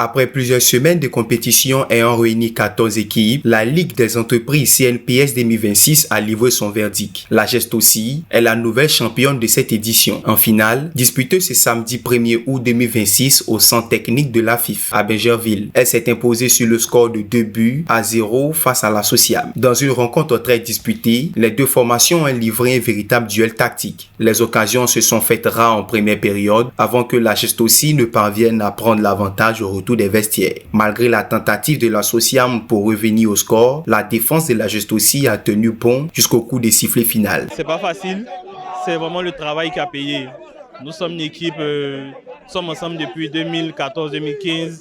Après plusieurs semaines de compétition ayant réuni 14 équipes, la Ligue des entreprises CNPS 2026 a livré son verdict. La Gestosi est la nouvelle championne de cette édition. En finale, disputée ce samedi 1er août 2026 au centre technique de l'AFIF à Bergerville, elle s'est imposée sur le score de 2-0 face à la Sociam. Dans une rencontre très disputée, les deux formations ont livré un véritable duel tactique. Les occasions se sont faites rares en première période avant que la Gestosi ne parvienne à prendre l'avantage au retour des vestiaires. Malgré la tentative de la Sociam pour revenir au score, la défense de la Gestosi a tenu bon jusqu'au coup des sifflets final. C'est pas facile, c'est vraiment le travail qui a payé. Nous sommes une équipe, nous sommes ensemble depuis 2014-2015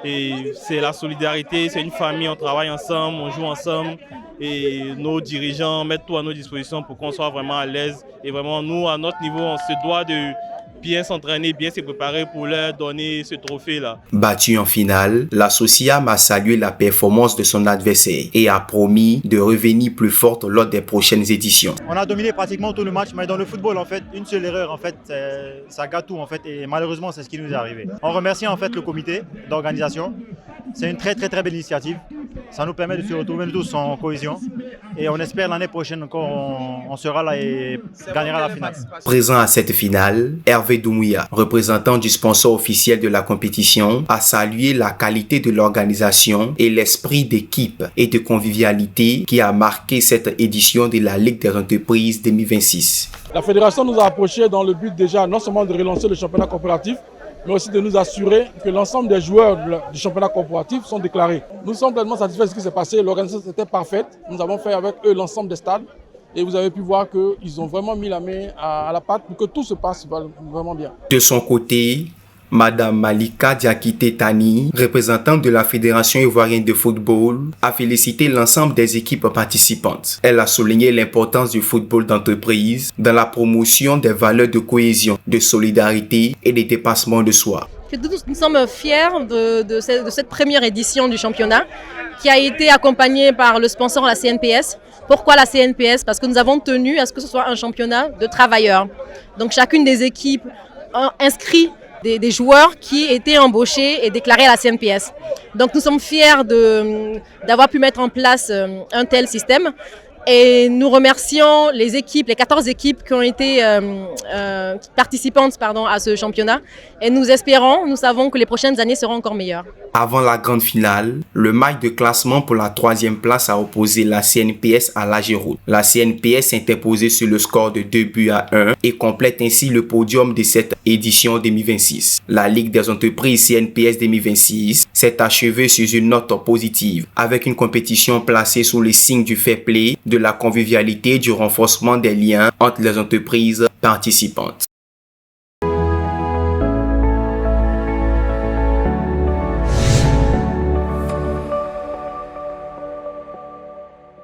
et c'est la solidarité, c'est une famille, on travaille ensemble, on joue ensemble et nos dirigeants mettent tout à nos dispositions pour qu'on soit vraiment à l'aise et vraiment nous à notre niveau on se doit de bien s'entraîner, bien se préparer pour leur donner ce trophée-là. Battue en finale, la Sociam a salué la performance de son adversaire et a promis de revenir plus forte lors des prochaines éditions. On a dominé pratiquement tout le match, mais dans le football, en fait, une seule erreur, en fait, ça gâte tout, en fait, et malheureusement, c'est ce qui nous est arrivé. On remercie en fait le comité d'organisation. C'est une très belle initiative. Ça nous permet de se retrouver tous en cohésion. Et on espère l'année prochaine encore, on sera là et gagnera la finale. Présent à cette finale, Hervé Doumouya, représentant du sponsor officiel de la compétition, a salué la qualité de l'organisation et l'esprit d'équipe et de convivialité qui a marqué cette édition de la Ligue des entreprises 2026. La fédération nous a approchés dans le but déjà non seulement de relancer le championnat coopératif, mais aussi de nous assurer que l'ensemble des joueurs du championnat corporatif sont déclarés. Nous sommes pleinement satisfaits de ce qui s'est passé, l'organisation était parfaite, nous avons fait avec eux l'ensemble des stades et vous avez pu voir qu'ils ont vraiment mis la main à la pâte pour que tout se passe vraiment bien. De son côté, Madame Malika Diakité Tani, représentante de la Fédération ivoirienne de football, a félicité l'ensemble des équipes participantes. Elle a souligné l'importance du football d'entreprise dans la promotion des valeurs de cohésion, de solidarité et de dépassement de soi. Nous sommes fiers de cette première édition du championnat qui a été accompagnée par le sponsor la CNPS. Pourquoi la CNPS? Parce que nous avons tenu à ce que ce soit un championnat de travailleurs. Donc chacune des équipes a inscrit des joueurs qui étaient embauchés et déclarés à la CNPS. Donc nous sommes fiers d'avoir pu mettre en place un tel système et nous remercions les équipes, les 14 équipes qui ont été participantes à ce championnat et nous savons que les prochaines années seront encore meilleures. Avant la grande finale, le match de classement pour la 3e place a opposé la CNPS à l'Agéroute. La CNPS s'est imposée sur le score de 2-1 et complète ainsi le podium de cette édition 2026. La Ligue des entreprises CNPS 2026 s'est achevée sur une note positive, avec une compétition placée sous le signe du fair play, de la convivialité et du renforcement des liens entre les entreprises participantes.